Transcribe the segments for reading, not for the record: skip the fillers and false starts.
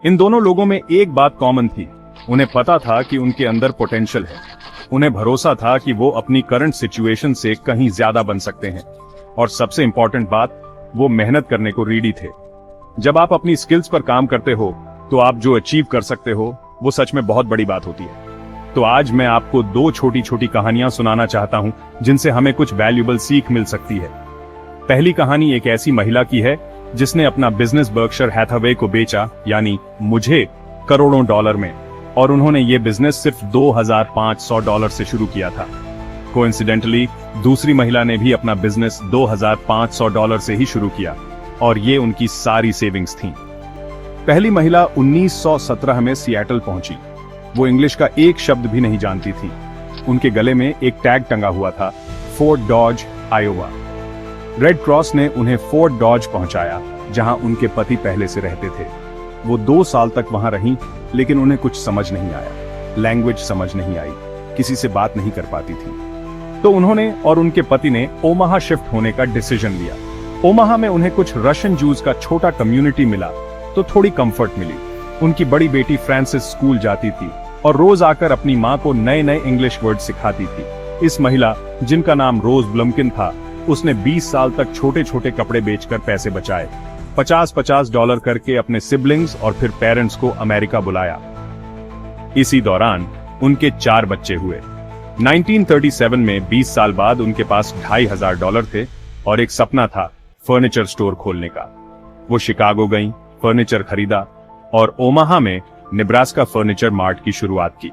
इन दोनों लोगों में एक बात कॉमन थी, उन्हें पता था कि उनके अंदर पोटेंशियल है। उन्हें भरोसा था कि वो अपनी करंट सिचुएशन से कहीं ज्यादा बन सकते हैं, और सबसे इंपॉर्टेंट बात, वो मेहनत करने को रेडी थे। जब आप अपनी स्किल्स पर काम करते हो तो आप जो अचीव कर सकते हो वो सच में बहुत बड़ी बात होती है। तो आज मैं आपको दो छोटी छोटी कहानियां सुनाना चाहता हूं जिनसे हमें कुछ वैल्यूएबल सीख मिल सकती है। पहली कहानी एक ऐसी महिला की है जिसने अपना बिजनेस बर्कशायर हैथवे को बेचा, यानी मुझे, करोड़ों डॉलर में, और उन्होंने ये बिजनेस सिर्फ $2,500 से शुरू किया था। कोइंसिडेंटली दूसरी महिला ने भी अपना बिजनेस $2,500 से ही शुरू किया, और ये उनकी सारी सेविंग्स थी। पहली महिला 1917 में सिएटल पहुंची। वो इंग्लिश का एक शब्द भी नहीं जानती थी। उनके गले में एक टैग टंगा हुआ था, Fort Dodge, Iowa. Red Cross ने उन्हें फोर्ट डॉज पहुंचाया, जहां उनके पति पहले से रहते थे। वो 2 साल तक वहां रहीं, लेकिन उन्हें कुछ समझ नहीं आया। लैंग्वेज समझ नहीं आई, किसी से बात नहीं कर पाती थी। तो उन्होंने और उनके पति ने ओमाहा शिफ्ट होने का डिसीजन लिया। ओमाहा में उन्हें कुछ रशियन जूस का छोटा कम्युनिटी मिला, तो थोड़ी कंफर्ट मिली। उनकी बड़ी बेटी फ्रांसिस स्कूल जाती थी और रोज आकर अपनी माँ को नए नए इंग्लिश वर्ड सिखाती थी। इस महिला, जिनका नाम रोज ब्लमकिन था, उसने 20 साल तक छोटे छोटे कपड़े बेचकर पैसे बचाए। $50 करके अपने सिबलिंग्स और फिर पेरेंट्स को अमेरिका बुलाया। इसी दौरान उनके 4 बच्चे हुए। 1937 में 20 साल बाद उनके पास $2,500 थे और एक सपना था फर्नीचर स्टोर खोलने का। वो शिकागो गईं, फर्नीचर खरीदा और ओमाहा में नेब्रास्का फर्नीचर मार्ट की शुरुआत की।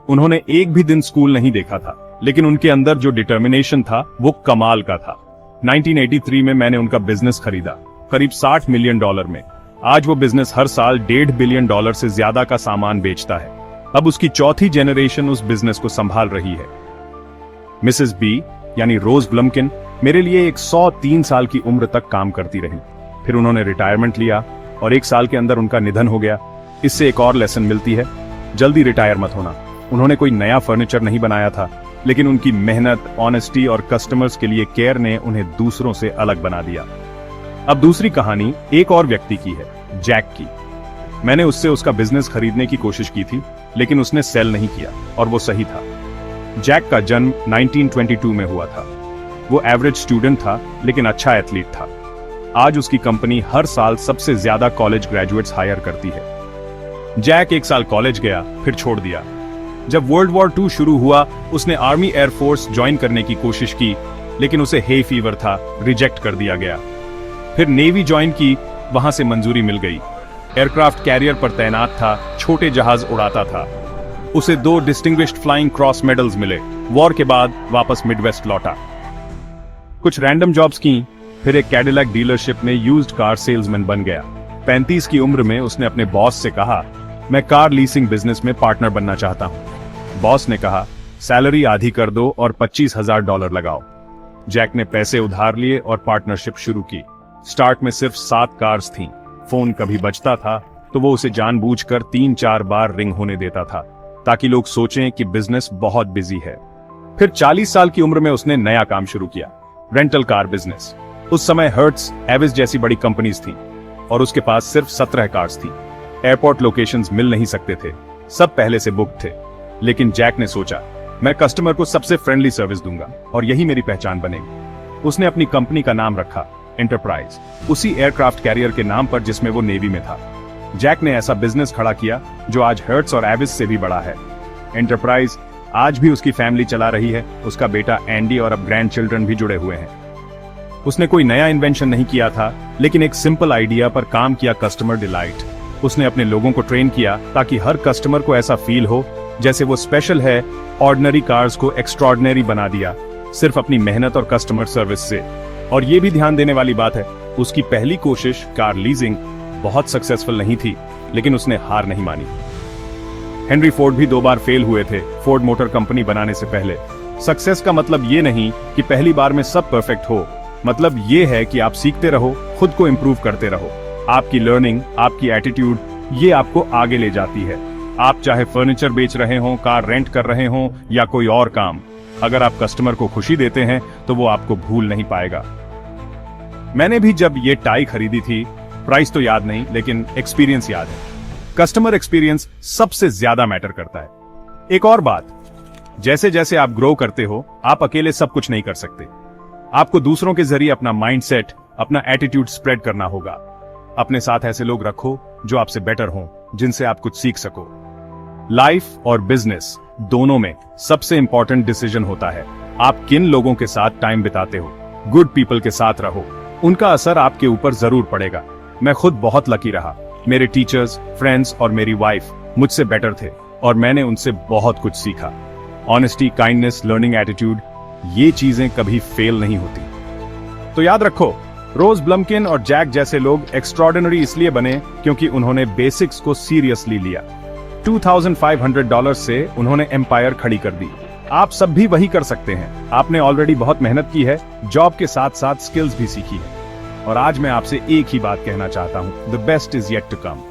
उन्होंने एक भी दिन स्कूल नहीं देखा था, लेकिन उनके अंदर जो डिटर्मिनेशन था वो कमाल का था। 1983 में मैंने उनका बिजनेस खरीदा, करीब $60 मिलियन में। आज वो बिजनेस हर साल $1.5 बिलियन से ज्यादा का सामान बेचता है। अब उसकी चौथी जनरेशन उस बिजनेस को संभाल रही है। मिसेस बी, यानी रोज ब्लमकिन, मेरे लिए 103 साल की उम्र तक काम करती रही। फिर उन्होंने रिटायरमेंट लिया और 1 साल के अंदर उनका निधन हो गया। इससे एक और लेसन मिलती है, जल्दी रिटायर मत होना। उन्होंने कोई नया फर्नीचर नहीं बनाया था, लेकिन उनकी मेहनत, ऑनेस्टी और कस्टमर्स के लिए केयर ने उन्हें दूसरों से अलग बना दिया। अब दूसरी कहानी एक और व्यक्ति की है, जैक की। मैंने उससे उसका बिजनेस खरीदने की कोशिश की थी, लेकिन उसने सेल नहीं किया, और वो सही था। जैक का जन्म 1922 में हुआ था। वो एवरेज स्टूडेंट था, लेकिन अच्छा एथलीट था। आज उसकी कंपनी हर साल सबसे ज्यादा कॉलेज ग्रेजुएट्स हायर करती है। जैक 1 साल कॉलेज गया, फिर छोड़ दिया। जब वर्ल्ड वॉर 2 शुरू हुआ, उसने आर्मी एयरफोर्स ज्वाइन करने की कोशिश की, लेकिन उसे हे फीवर था, रिजेक्ट कर दिया गया। फिर नेवी ज्वाइन की, वहां से मंजूरी मिल गई। एयरक्राफ्ट कैरियर पर तैनात था, छोटे जहाज उड़ाता था। उसे 2 डिस्टिंग्विश्ड फ्लाइंग क्रॉस मेडल्स मिले। वॉर के बाद वापस मिडवेस्ट लौटा। कुछ रैंडम जॉब्स की, फिर एक कैडिलैक डीलरशिप में यूज्ड कार सेल्समैन बन गया। 35 की उम्र में उसने अपने बॉस से कहा, मैं कार लीसिंग बिजनेस में पार्टनर बनना चाहता हूं। बॉस ने कहा, सैलरी आधी कर दो और $25,000 लगाओ। जैक ने पैसे उधार लिए और पार्टनरशिप शुरू की। स्टार्ट में सिर्फ 7 कार्स थीं। फोन कभी बजता था तो वो उसे जानबूझकर 3-4 बार रिंग होने देता था, ताकि लोग सोचें कि बिजनेस बहुत बिजी है। फिर 40 साल की उम्र में उसने नया काम शुरू किया, रेंटल कार बिजनेस। उस समय हर्ट्स, एविस जैसी बड़ी कंपनीज थीं, और उसके पास सिर्फ 17 कार्स थीं। एयरपोर्ट लोकेशंस मिल नहीं सकते थे, सब पहले से बुक थे। लेकिन जैक ने सोचा, मैं कस्टमर को सबसे फ्रेंडली सर्विस दूंगा और यही मेरी पहचान बनेगी। उसने अपनी कंपनी का नाम रखा एंटरप्राइज, उसी एयरक्राफ्ट कैरियर के नाम पर जिसमें वो नेवी में था। जैक ने ऐसा बिजनेस खड़ा किया जो आज हर्ट्स और एविस से भी बड़ा है। एंटरप्राइज आज भी उसकी फैमिली चला रही है। उसका बेटा एंडी और अब ग्रैंड चिल्ड्रन भी जुड़े हुए हैं। उसने कोई नया इन्वेंशन नहीं किया था, लेकिन एक सिंपल आइडिया पर काम किया, कस्टमर डिलाइट। उसने अपने लोगों को ट्रेन किया ताकि हर कस्टमर को ऐसा फील हो जैसे वो स्पेशल है। ऑर्डिनरी कार्स को एक्स्ट्रॉर्डिनरी बना दिया, सिर्फ अपनी मेहनत और कस्टमर सर्विस से। और ये भी ध्यान देने वाली बात है, उसकी पहली कोशिश कार लीजिंग बहुत सक्सेसफुल नहीं थी, लेकिन उसने हार नहीं मानी। हेनरी फोर्ड भी 2 बार फेल हुए थे फोर्ड मोटर कंपनी बनाने से पहले। सक्सेस का मतलब ये नहीं कि पहली बार में सब परफेक्ट हो, मतलब ये है कि आप सीखते रहो, खुद को इंप्रूव करते रहो। आपकी लर्निंग, आपकी एटीट्यूड, ये आपको आगे ले जाती है। आप चाहे फर्नीचर बेच रहे हो, कार रेंट कर रहे हो या कोई और काम, अगर आप कस्टमर को खुशी देते हैं तो वो आपको भूल नहीं पाएगा। मैंने भी जब ये टाई खरीदी थी, प्राइस तो याद नहीं, लेकिन एक्सपीरियंस याद है। कस्टमर एक्सपीरियंस सबसे ज्यादा मैटर करता है। एक और बात, जैसे जैसे आप ग्रो करते हो, आप अकेले सब कुछ नहीं कर सकते। आपको दूसरों के जरिए अपना माइंडसेट, अपना एटीट्यूड स्प्रेड करना होगा। अपने साथ ऐसे लोग रखो जो आपसे बेटर हों, जिनसे आप कुछ सीख सको। लाइफ और बिजनेस दोनों में सबसे इंपॉर्टेंट डिसीजन होता है आप किन लोगों के साथ टाइम बिताते हो। गुड पीपल के साथ रहो, उनका असर आपके ऊपर जरूर पड़ेगा। मैं खुद बहुत लकी रहा। मेरे टीचर्स, फ्रेंड्स और मेरी वाइफ मुझसे बेटर थे और मैंने उनसे बहुत कुछ सीखा। ऑनेस्टी, काइंडनेस, लर्निंग एटीट्यूड, ये चीजें कभी फेल नहीं होती। तो याद रखो, रोज ब्लमकिन और जैक जैसे लोग एक्स्ट्रॉर्डिनरी इसलिए बने क्योंकि उन्होंने बेसिक्स को सीरियसली लिया। $2,500 से उन्होंने एम्पायर खड़ी कर दी। आप सब भी वही कर सकते हैं। आपने ऑलरेडी बहुत मेहनत की है, जॉब के साथ साथ स्किल्स भी सीखी है। और आज मैं आपसे एक ही बात कहना चाहता हूं, the best is yet to come.